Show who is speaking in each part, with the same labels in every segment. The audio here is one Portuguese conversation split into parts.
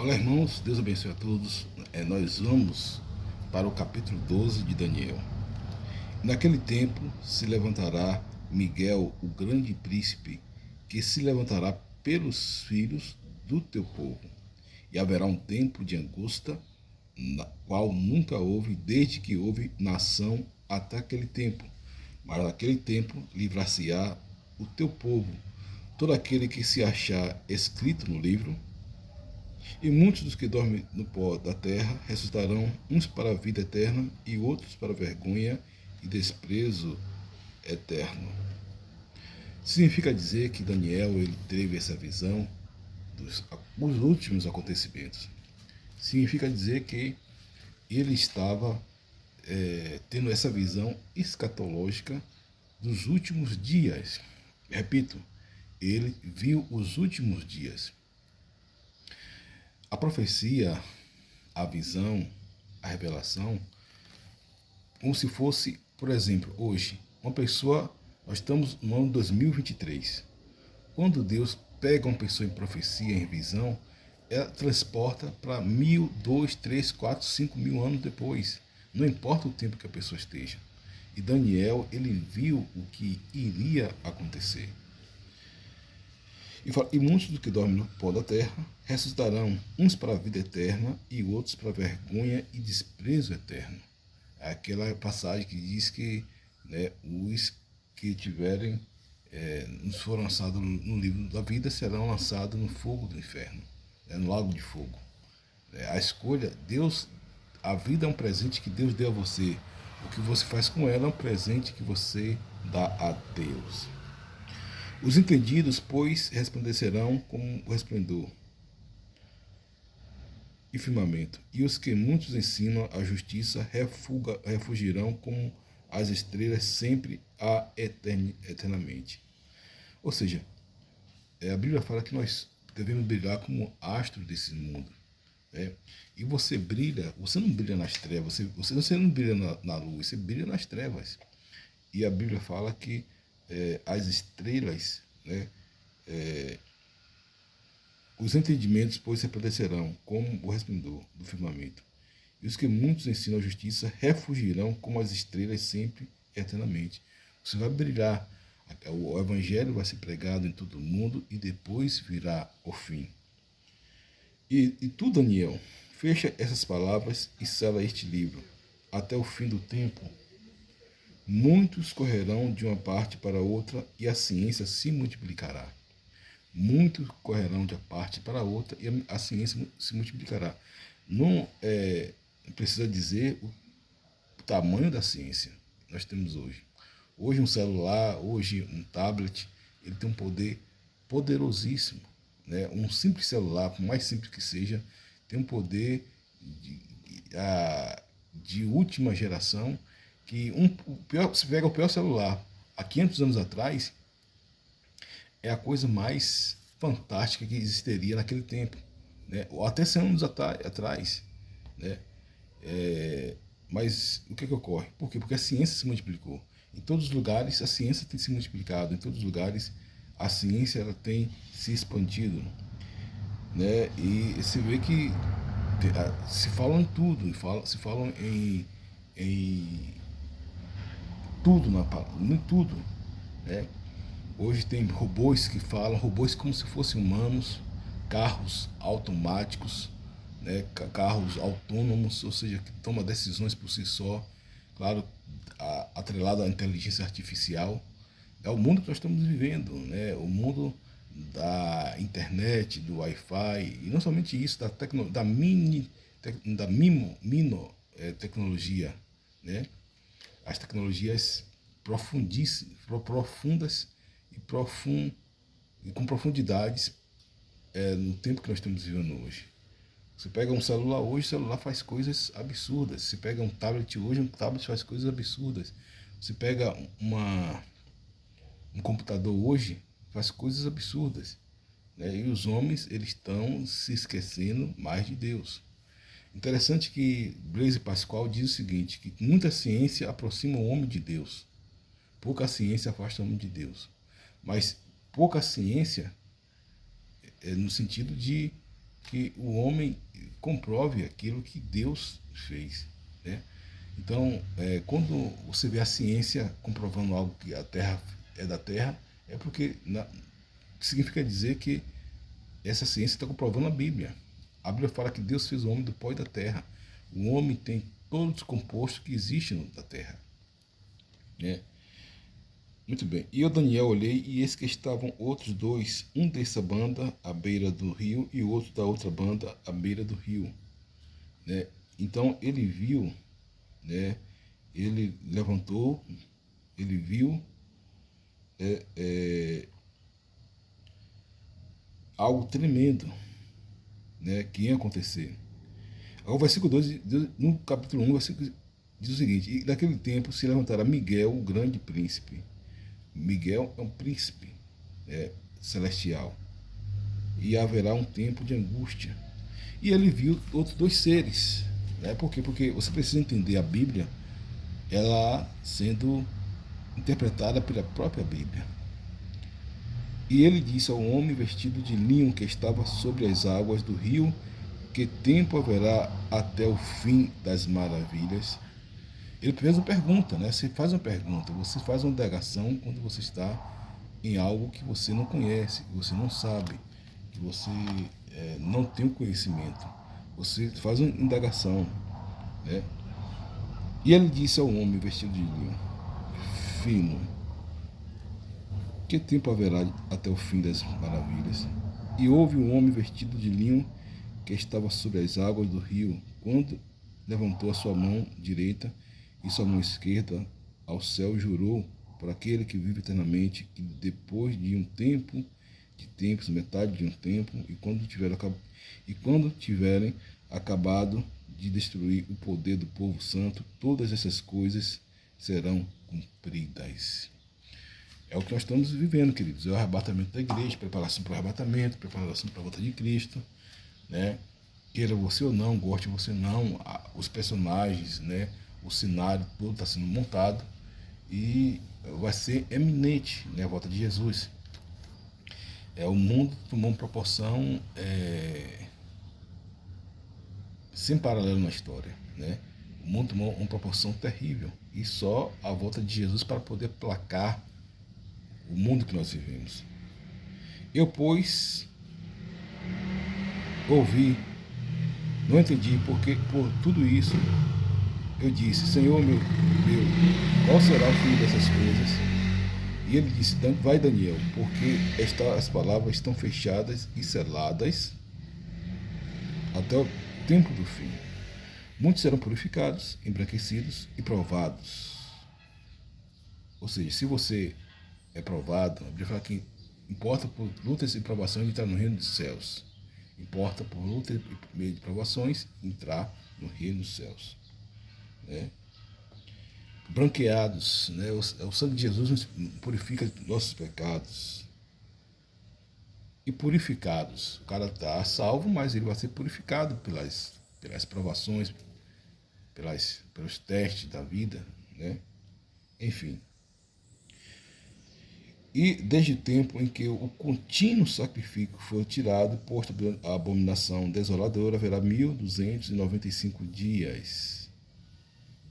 Speaker 1: Olá, irmãos, Deus abençoe a todos. Nós vamos para o capítulo 12 de Daniel. Naquele tempo se levantará Miguel, o grande príncipe, que se levantará pelos filhos do teu povo. E haverá um tempo de angústia, na qual nunca houve, desde que houve nação até aquele tempo. Mas naquele tempo livrar-se-á o teu povo, todo aquele que se achar escrito no livro. E muitos dos que dormem no pó da terra ressuscitarão, uns para a vida eterna e outros para a vergonha e desprezo eterno. Significa dizer que Daniel ele teve essa visão dos últimos acontecimentos. Significa dizer que ele estava tendo essa visão escatológica dos últimos dias. Repito, ele viu os últimos dias. A profecia, a visão, a revelação, como se fosse, por exemplo, hoje, uma pessoa, nós estamos no ano 2023. Quando Deus pega uma pessoa em profecia, em visão, ela transporta para 1000, 2, 3, 4, 5 mil anos depois. Não importa o tempo que a pessoa esteja. E Daniel, ele viu o que iria acontecer. E muitos dos que dormem no pó da terra ressuscitarão, uns para a vida eterna e outros para a vergonha e desprezo eterno. É aquela passagem que diz que os que tiverem, nos foram lançados no livro da vida, serão lançados no fogo do inferno, no lago de fogo. A escolha, Deus, a vida é um presente que Deus deu a você. O que você faz com ela é um presente que você dá a Deus. Os entendidos, pois, resplandecerão como o resplendor e firmamento, e os que muitos ensinam a justiça refugirão como as estrelas sempre eternamente. Ou seja, a Bíblia fala que nós devemos brilhar como astros desse mundo. E você brilha, você não brilha nas trevas, você não brilha na luz, você brilha nas trevas. E a Bíblia fala que as estrelas, os entendimentos, pois, resplandecerão como o resplendor do firmamento. E os que muitos ensinam a justiça refugirão como as estrelas sempre, eternamente. Você vai brilhar, o evangelho vai ser pregado em todo o mundo e depois virá o fim. E tu, Daniel, fecha essas palavras e sela este livro. Até o fim do tempo, muitos correrão de uma parte para outra e a ciência se multiplicará. Muitos correrão de uma parte para outra e a ciência se multiplicará. Não precisa dizer o tamanho da ciência que nós temos hoje. Hoje um celular, hoje um tablet, ele tem um poder poderosíssimo. Um simples celular, por mais simples que seja, tem um poder de última geração que se pega o pior celular há 500 anos atrás, é a coisa mais fantástica que existiria naquele tempo, ou até 100 anos atrás. Mas o que ocorre? Por quê? Porque a ciência se multiplicou. Em todos os lugares a ciência tem se multiplicado, em todos os lugares a ciência ela tem se expandido. E você vê que se falam em tudo, se falam em tudo, em tudo. Hoje tem robôs que falam, robôs como se fossem humanos, carros automáticos, carros autônomos, ou seja, que tomam decisões por si só, claro, atrelado à inteligência artificial. É o mundo que nós estamos vivendo, o mundo da internet, do Wi-Fi, e não somente isso, da mimo tecnologia, as tecnologias profundas e com profundidades no tempo que nós estamos vivendo hoje. Você pega um celular hoje, o celular faz coisas absurdas. Você pega um tablet hoje, um tablet faz coisas absurdas. Você pega um computador hoje, faz coisas absurdas. E os homens, eles estão se esquecendo mais de Deus. Interessante que Blaise Pascal diz o seguinte, que muita ciência aproxima o homem de Deus. Pouca ciência afasta o homem de Deus. Mas pouca ciência no sentido de que o homem comprove aquilo que Deus fez, né? Então, quando você vê a ciência comprovando algo que a Terra é da Terra, é porque significa dizer que essa ciência está comprovando a Bíblia. A Bíblia fala que Deus fez o homem do pó e da terra. O homem tem todos os compostos que existem na terra, né? Muito bem. E eu, Daniel, olhei, e eis que estavam outros dois, um dessa banda à beira do rio e o outro da outra banda à beira do rio, né? Então ele viu, né? Ele levantou, ele viu é, é, algo tremendo, né, que ia acontecer. O versículo 2, no capítulo 1, versículo, diz o seguinte: e naquele tempo se levantará Miguel, o grande príncipe. Miguel é um príncipe celestial. E haverá um tempo de angústia. E ele viu outros dois seres. Né? Por quê? Porque você precisa entender a Bíblia, ela sendo interpretada pela própria Bíblia. E ele disse ao homem vestido de linho que estava sobre as águas do rio: que tempo haverá até o fim das maravilhas? Ele fez uma pergunta, né? Você faz uma pergunta, você faz uma indagação quando você está em algo que você não conhece, que você não sabe, que você não tem o conhecimento. Você faz uma indagação, né? E ele disse ao homem vestido de linho fino: que tempo haverá até o fim das maravilhas? E houve um homem vestido de linho que estava sobre as águas do rio, quando levantou a sua mão direita e sua mão esquerda ao céu, jurou por aquele que vive eternamente, que depois de um tempo, de tempos, metade de um tempo, e quando tiverem acabado de destruir o poder do povo santo, todas essas coisas serão cumpridas. É o que nós estamos vivendo, queridos. É o arrebatamento da igreja, preparação para o arrebatamento, preparação para a volta de Cristo, né? Queira você ou não, goste você ou não, os personagens, né? O cenário todo está sendo montado e vai ser eminente, né, a volta de Jesus. O mundo tomou uma proporção sem paralelo na história, né? O mundo tomou uma proporção terrível e só a volta de Jesus para poder placar o mundo que nós vivemos. Eu, pois, ouvi, não entendi porque por tudo isso eu disse: Senhor meu, qual será o fim dessas coisas? E ele disse: vai, Daniel, porque as palavras estão fechadas e seladas até o tempo do fim. Muitos serão purificados, embranquecidos e provados. Ou seja, se você é provado, a Bíblia fala que importa por lutas e provações entrar no reino dos céus. Importa por lutas e meio de provações entrar no reino dos céus. Né? Branqueados, né? O sangue de Jesus nos purifica nossos pecados. E purificados. O cara está salvo, mas ele vai ser purificado pelas provações, pelos testes da vida, né? Enfim. E desde o tempo em que o contínuo sacrifício foi tirado, posto a abominação desoladora, haverá 1295 dias.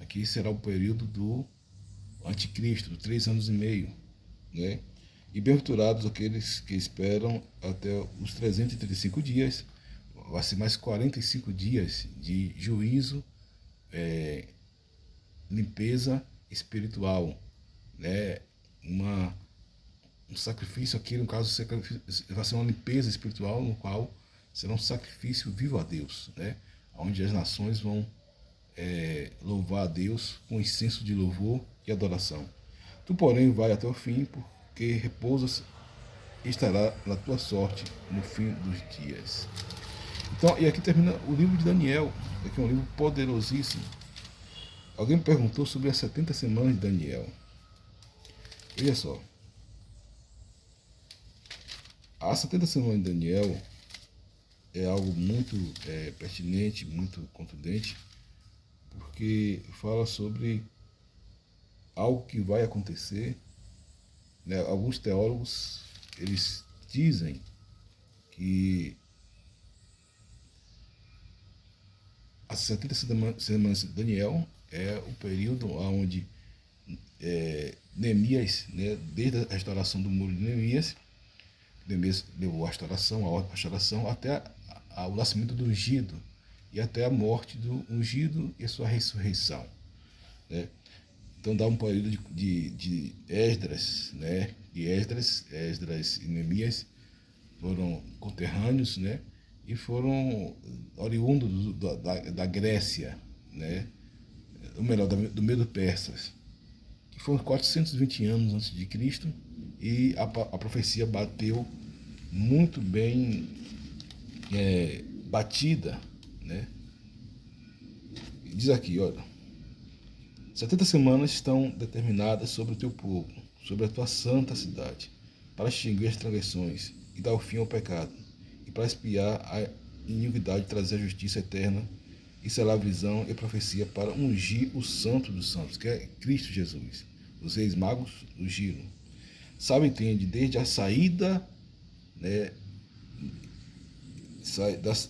Speaker 1: Aqui será o período do anticristo, 3 anos e meio, né? E bem-aventurados aqueles que esperam até os 335 dias, vai ser mais 45 dias de juízo, limpeza espiritual, né? Um sacrifício aqui, no caso, vai ser uma limpeza espiritual, no qual será um sacrifício vivo a Deus, né? Onde as nações vão louvar a Deus com incenso de louvor e adoração. Tu, porém, vai até o fim, porque repousas e estará na tua sorte no fim dos dias. Então, e aqui termina o livro de Daniel, que é um livro poderosíssimo. Alguém me perguntou sobre as 70 semanas de Daniel. Veja só. As 70 semanas de Daniel é algo muito pertinente, muito contundente, porque fala sobre algo que vai acontecer, né? Alguns teólogos, eles dizem que as 70 semanas de Daniel é o período onde Neemias, né, desde a restauração do muro de Neemias levou a restauração, a ordem para a restauração, até o nascimento do ungido e até a morte do ungido e a sua ressurreição, né? Então dá um período de Esdras, né? E Esdras e Neemias foram conterrâneos, né? E foram oriundos da Grécia, né? Ou melhor, do Medo Persas, que foram 420 anos antes de Cristo, e a profecia bateu muito bem batida, né? Diz aqui, olha, 70 semanas estão determinadas sobre o teu povo, sobre a tua santa cidade, para extinguir as transgressões e dar o fim ao pecado, e para espiar a iniquidade, trazer a justiça eterna e selar a visão e a profecia, para ungir o santo dos santos, que é Cristo Jesus. Os reis magos ungiram. Sabe, entende, desde a saída, né,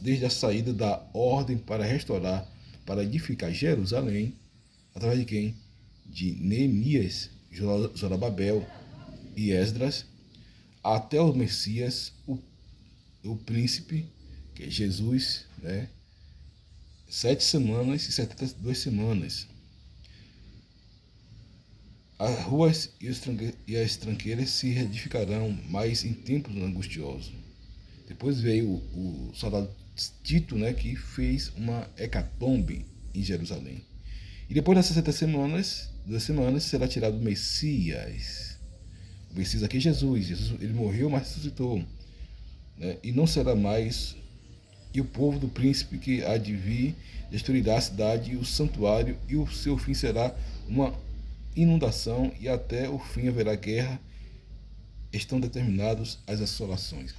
Speaker 1: desde a saída da ordem para restaurar, para edificar Jerusalém, através de quem? De Neemias, Zorobabel e Esdras, até o Messias, o príncipe, que é Jesus, né? 7 semanas e 72 semanas. As ruas e as tranqueiras se edificarão, mas em tempos angustiosos. Depois veio o soldado Tito, né, que fez uma hecatombe em Jerusalém. E depois das 60 semanas, 2 semanas, será tirado o Messias. O Messias aqui é Jesus. Ele morreu, mas ressuscitou, né? E não será mais. E o povo do príncipe que há de vir destruirá a cidade e o santuário, e o seu fim será uma inundação, e até o fim haverá guerra. Estão determinados as assolações.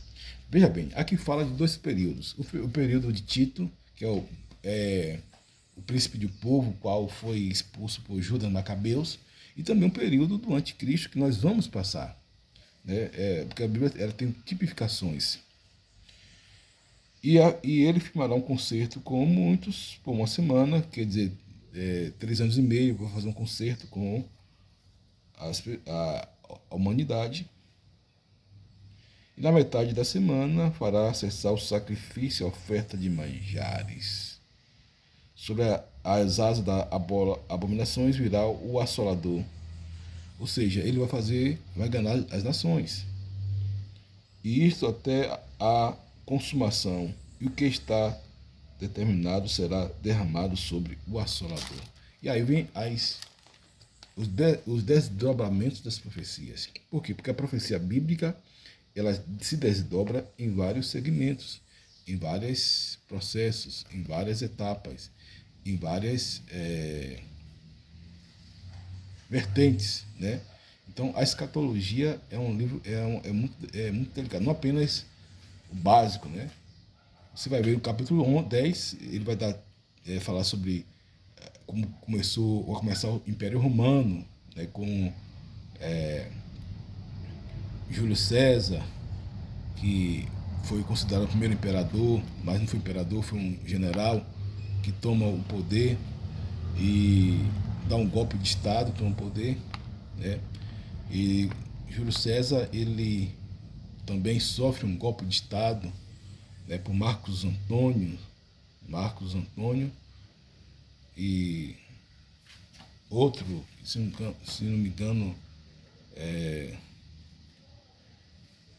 Speaker 1: Veja bem, aqui fala de 2 períodos. O período de Tito, que é o príncipe do povo, qual foi expulso por Judas Macabeus, e também um período do anticristo que nós vamos passar, né? Porque a Bíblia ela tem tipificações. E ele firmará um concerto com muitos por 1 semana, quer dizer, 3 anos e meio, vou fazer um concerto com a humanidade. E na metade da semana fará cessar o sacrifício e a oferta de manjares. Sobre as asas da abominações virá o assolador. Ou seja, ele vai enganar as nações. E isto até a consumação. E o que está determinado será derramado sobre o assolador. E aí vem os desdobramentos das profecias. Por quê? Porque a profecia bíblica ela se desdobra em vários segmentos, em vários processos, em várias etapas, em várias vertentes, né? Então a escatologia é um livro muito delicado, não apenas o básico, né? Você vai ver no capítulo 10, ele vai falar sobre como vai começar o Império Romano, né, com Júlio César, que foi considerado o primeiro imperador, mas não foi imperador, foi um general que toma o poder e dá um golpe de Estado, toma o poder, né? E Júlio César, ele também sofre um golpe de Estado, né, por Marcos Antônio, e outro, se não me engano,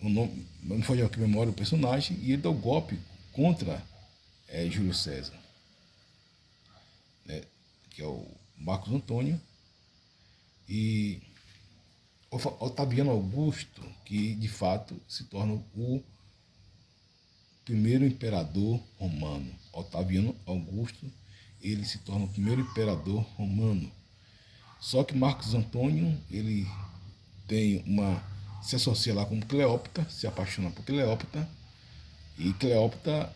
Speaker 1: o nome, não foi aqui memória o personagem, e ele dá o golpe contra Júlio César, né, que é o Marcos Antônio, e Otaviano Augusto, que de fato se torna o primeiro imperador romano. Otaviano Augusto, ele se torna o primeiro imperador romano. Só que Marcos Antônio, ele se associa lá com Cleópatra, se apaixona por Cleópatra, e Cleópatra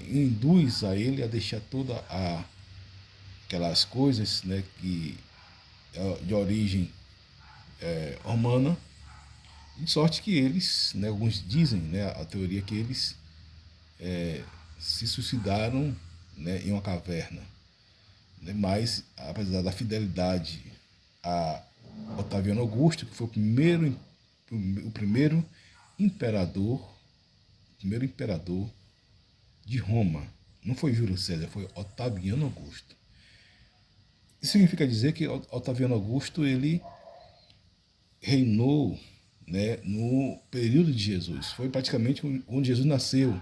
Speaker 1: induz a ele a deixar toda aquelas coisas, né, que de origem romana, de sorte que eles, né, alguns dizem, né, a teoria que eles se suicidaram, né, em uma caverna. Né? Mas, apesar da fidelidade a Otaviano Augusto, que foi o primeiro imperador de Roma. Não foi Júlio César, foi Otaviano Augusto. Isso significa dizer que Otaviano Augusto ele reinou, né, no período de Jesus. Foi praticamente onde Jesus nasceu.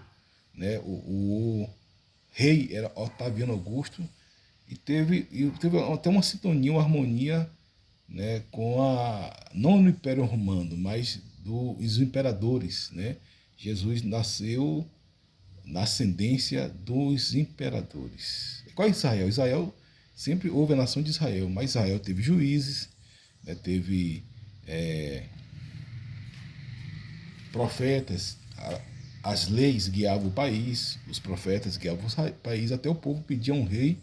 Speaker 1: Né? O rei era Otaviano Augusto e teve até uma sintonia, uma harmonia, né, com não no Império Romano, mas dos imperadores. Né? Jesus nasceu na ascendência dos imperadores. Qual é Israel? Israel sempre houve a nação de Israel, mas Israel teve juízes, né, teve profetas, as leis guiavam o país, os profetas guiavam o país, até o povo pedia um rei,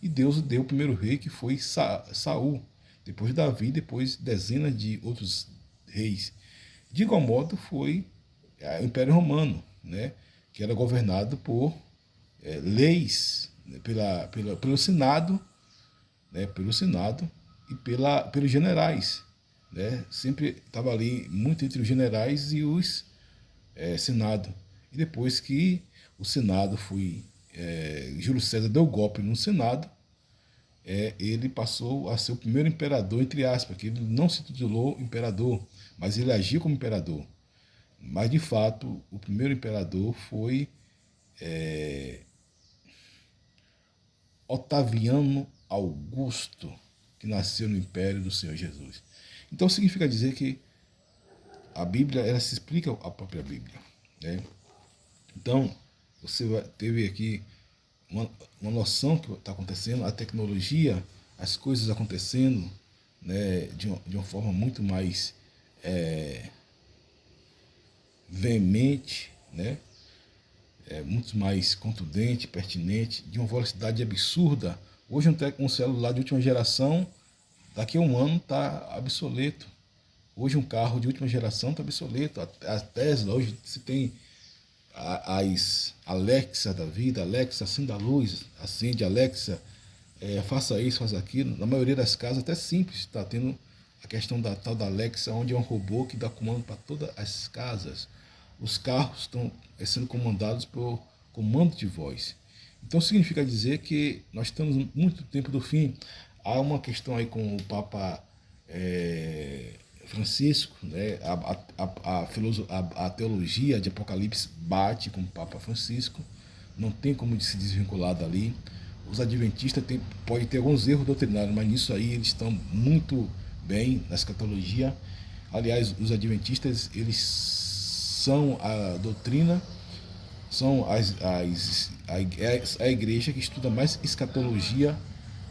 Speaker 1: e Deus deu o primeiro rei, que foi Saul, depois Davi, depois dezenas de outros reis. De igual modo foi o Império Romano, né, que era governado por leis, né, pelo Senado, né, pelo Senado e pelos generais. Né? Sempre estava ali muito entre os generais e os Senado. E depois que o Senado foi. Júlio César deu golpe no Senado, ele passou a ser o primeiro imperador, entre aspas, que ele não se titulou imperador, mas ele agiu como imperador. Mas, de fato, o primeiro imperador foi Otaviano Augusto, que nasceu no Império do Senhor Jesus. Então, significa dizer que a Bíblia, ela se explica a própria Bíblia. Né? Então, você teve aqui uma noção que está acontecendo, a tecnologia, as coisas acontecendo, né, de uma forma muito mais veemente, né, muito mais contundente, pertinente, de uma velocidade absurda. Hoje um celular de última geração, daqui a um ano está obsoleto. Hoje um carro de última geração está obsoleto. A Tesla, hoje se tem as Alexa da vida, Alexa, acenda a luz, acende Alexa, faça isso, faça aquilo. Na maioria das casas, até simples, está tendo a questão da tal da Alexa, onde é um robô que dá comando para todas as casas. Os carros estão sendo comandados por comando de voz. Então significa dizer que nós estamos muito tempo do fim. Há uma questão aí com o Papa Francisco, né? A teologia de Apocalipse bate com o Papa Francisco, não tem como se desvincular dali. Os adventistas podem ter alguns erros doutrinários, mas nisso aí eles estão muito bem na escatologia. Aliás, os adventistas, eles são a doutrina, são a igreja que estuda mais escatologia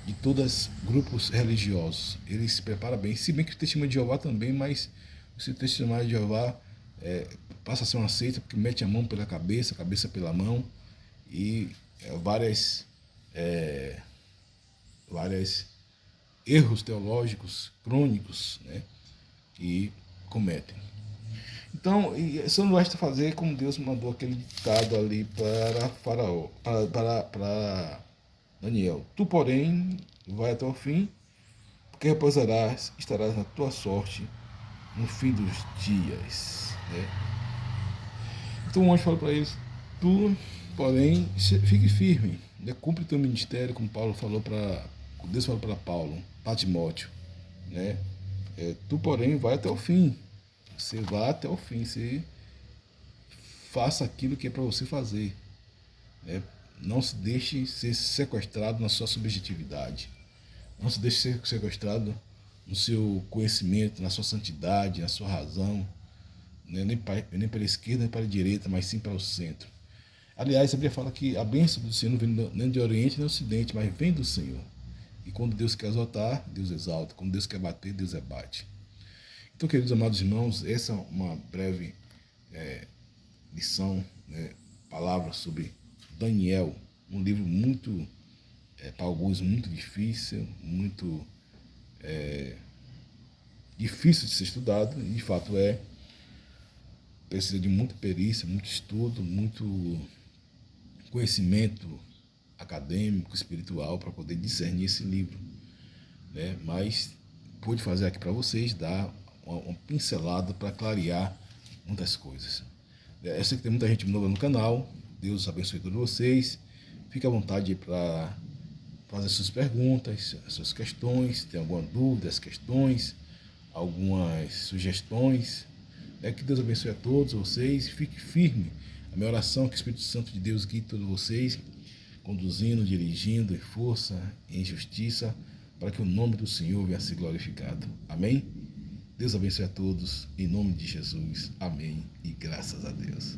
Speaker 1: de todos os grupos religiosos. Ele se prepara bem, se bem que o testemunho de Jeová também, mas o testemunho de Jeová passa a ser uma seita porque mete a mão pela cabeça, a cabeça pela mão, e várias erros teológicos crônicos, né, que cometem. Então, só não basta fazer como Deus mandou aquele ditado ali para Faraó, para Daniel. Tu, porém, vai até o fim, porque repousarás, estarás na tua sorte no fim dos dias. Né? Então o anjo falou para eles, tu, porém, fique firme, né? Cumpre teu ministério, como Paulo falou Deus falou para Paulo, para Timóteo. Né? Tu, porém, vai até o fim. Você vá até o fim, você faça aquilo que é para você fazer. Né? Não se deixe ser sequestrado na sua subjetividade. Não se deixe ser sequestrado no seu conhecimento, na sua santidade, na sua razão. Né? Nem para a esquerda, nem para a direita, mas sim para o centro. Aliás, a Bíblia fala que a bênção do Senhor não vem nem de oriente nem do ocidente, mas vem do Senhor. E quando Deus quer exaltar, Deus exalta. Quando Deus quer bater, Deus abate. Então, queridos amados irmãos, essa é uma breve lição, né, palavra sobre Daniel, um livro muito, para alguns, muito difícil, muito difícil de ser estudado, e de fato precisa de muita perícia, muito estudo, muito conhecimento acadêmico, espiritual, para poder discernir esse livro, né? Mas pude fazer aqui para vocês, dar uma pincelada para clarear muitas coisas. Eu sei que tem muita gente nova no canal. Deus abençoe todos vocês. Fique à vontade para fazer suas perguntas, suas questões. Tem alguma dúvida, questões, algumas sugestões. Que Deus abençoe a todos vocês. Fique firme. A minha oração é que o Espírito Santo de Deus guie todos vocês, conduzindo, dirigindo em força, em justiça, para que o nome do Senhor venha a ser glorificado. Amém? Deus abençoe a todos, em nome de Jesus. Amém e graças a Deus.